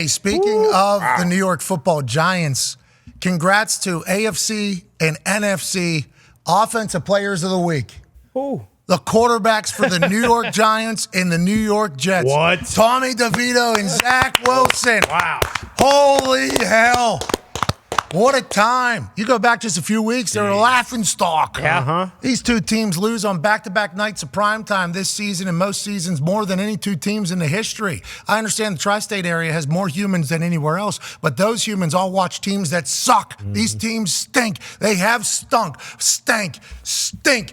speaking of the New York Football Giants, congrats to AFC and NFC Offensive Players of the Week. Ooh. The quarterbacks for the New York Giants and the New York Jets. What? Tommy DeVito and Zach Wilson. Wow. Holy hell. What a time. You go back just a few weeks, they were a laughing stock. Yeah. Uh-huh. These two teams lose on back-to-back nights of primetime this season and most seasons more than any two teams in the history. I understand the tri-state area has more humans than anywhere else, but those humans all watch teams that suck. These teams stink. They have stink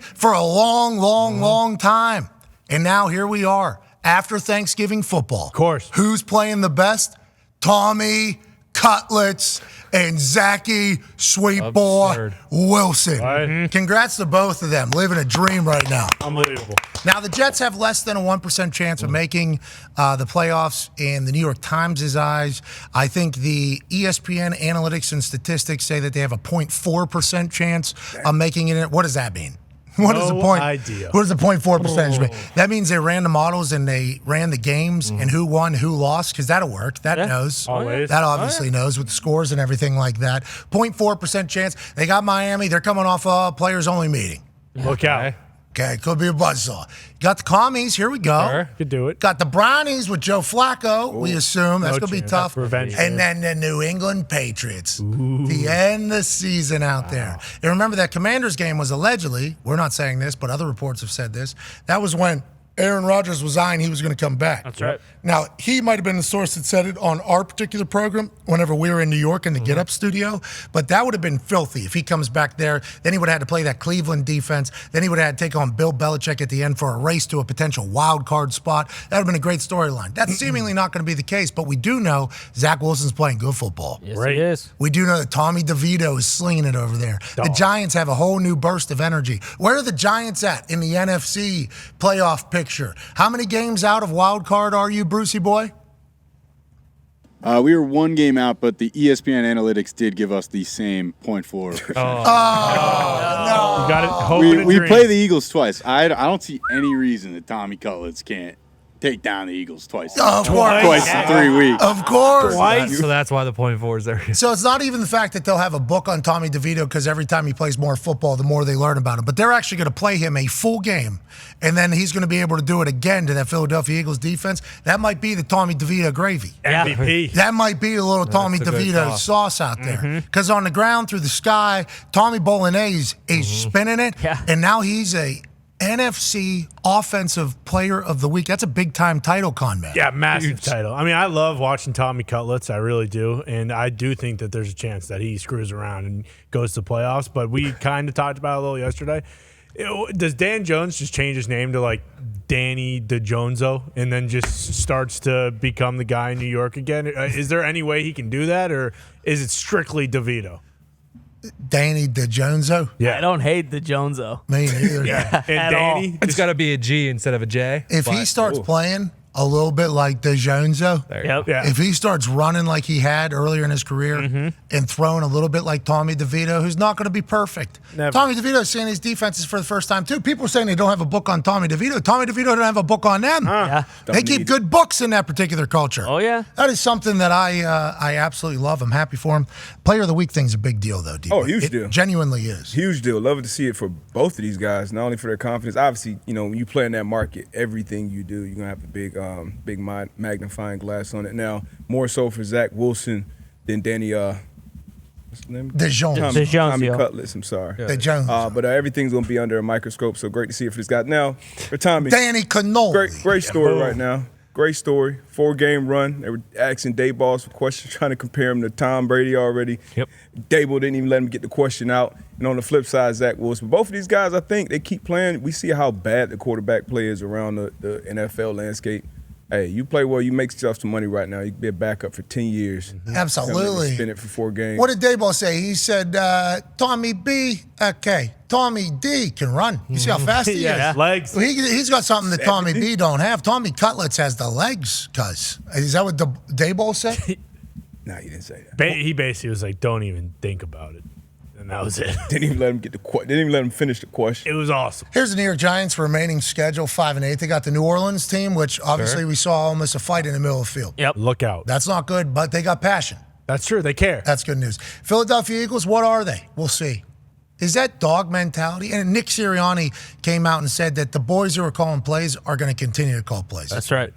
for a long, long time. And now here we are, after Thanksgiving football. Of course. Who's playing the best? Tommy Cutlets and Zachy Sweet Boy Wilson. Right. Congrats to both of them. Living a dream right now. Unbelievable. Now, the Jets have less than a 1% chance of making the playoffs in the New York Times' eyes. I think the ESPN analytics and statistics say that they have a 0.4% chance of making it. What does that mean? What is the point? Idea. What does the 0.4 percentage mean? That means they ran the models and they ran the games and who won, who lost, because that'll work. That knows. Always. That obviously knows with the scores and everything like that. 0.4% chance. They got Miami. They're coming off a players-only meeting. Look out. Okay, could be a buzzsaw. Got the Commies. Here we go. Sure. Could do it. Got the Brownies with Joe Flacco. We assume that's going to be chance. tough. That's revenge. And then the New England Patriots. The end of the season out there. And remember that Commanders game was allegedly, we're not saying this, but other reports have said this, that was when Aaron Rodgers was eyeing he was going to come back. That's right. Now, he might have been the source that said it on our particular program whenever we were in New York in the Get Up studio, but that would have been filthy if he comes back there. Then he would have had to play that Cleveland defense. Then he would have had to take on Bill Belichick at the end for a race to a potential wild card spot. That would have been a great storyline. That's seemingly not going to be the case, but we do know Zach Wilson's playing good football. Yes, he is. We do know that Tommy DeVito is slinging it over there. The Giants have a whole new burst of energy. Where are the Giants at in the NFC playoff picture? How many games out of wild card are you, Brucey boy? We were one game out, but the ESPN analytics did give us the same 0.4%. You got it. Hope and a We dream. play the Eagles twice. I don't see any reason that Tommy Cutlets can't take down the Eagles twice. Of course. Twice in 3 weeks. Of course. So that's why the 0.4 is there. So it's not even the fact that they'll have a book on Tommy DeVito because every time he plays more football, the more they learn about him. But they're actually going to play him a full game, and then he's going to be able to do it again to that Philadelphia Eagles defense. That might be the Tommy DeVito gravy. MVP. That might be a little Tommy That's a good DeVito sauce out there. Because on the ground, through the sky, Tommy Bolognese is spinning it, and now he's a NFC Offensive Player of the Week. That's a big-time title, Conman. Yeah, massive title. I mean, I love watching Tommy Cutlets. I really do. And I do think that there's a chance that he screws around and goes to the playoffs. But we kind of talked about it a little yesterday. Does Dan Jones just change his name to, like, Danny DeJoneso and then just starts to become the guy in New York again? Is there any way he can do that, or is it strictly DeVito? Danny DeJoneso? Yeah. I don't hate the Joneso. Me neither. And Danny? It's got to be a G instead of a J. If he starts playing a little bit like DeJoneso, Yep. Yeah. if he starts running like he had earlier in his career and throwing a little bit like Tommy DeVito, who's not going to be perfect. Never. Tommy DeVito's seeing these defenses for the first time, too. People are saying they don't have a book on Tommy DeVito. Tommy DeVito don't have a book on them. Yeah. They keep good books in that particular culture. Oh, yeah. That is something that I absolutely love. I'm happy for him. Player of the Week thing's a big deal, though, D. Oh, huge It deal. genuinely is. Huge deal. Love to see it for both of these guys, not only for their confidence. Obviously, you know, when you play in that market, everything you do, you're going to have a big magnifying glass on it. Now, more so for Zach Wilson than Danny, what's his name? DeJones. Tommy yeah. Cutlets, I'm sorry. DeJones. But everything's going to be under a microscope, so great to see it for this guy. Now, for Tommy, Danny Cannoli. great story right now. Great story. 4-game run. They were asking Daboll some questions, trying to compare him to Tom Brady already. Yep. Daboll didn't even let him get the question out. And on the flip side, Zach Wilson. Both of these guys, I think, they keep playing. We see how bad the quarterback play is around the NFL landscape. Hey, you play well, you make yourself some money right now. You can be a backup for 10 years. Absolutely. Spin it for 4 games. What did Daboll say? He said, Tommy B, okay. Tommy D can run. You see how fast he Yeah. is? Legs. Well, he's got something that Tommy B don't have. Tommy Cutlets has the legs, cuz. Is that what Daboll said? No, he didn't say that. He basically was like, don't even think about it. and that was it. Didn't even let him didn't even let him finish the question. It was awesome. Here's the New York Giants' remaining schedule, 5-8. They got the New Orleans team, which obviously we saw almost a fight in the middle of the field. Yep. Look out. That's not good, but they got passion. That's true. They care. That's good news. Philadelphia Eagles, what are they? We'll see. Is that dog mentality? And Nick Sirianni came out and said that the boys who are calling plays are going to continue to call plays. That's right.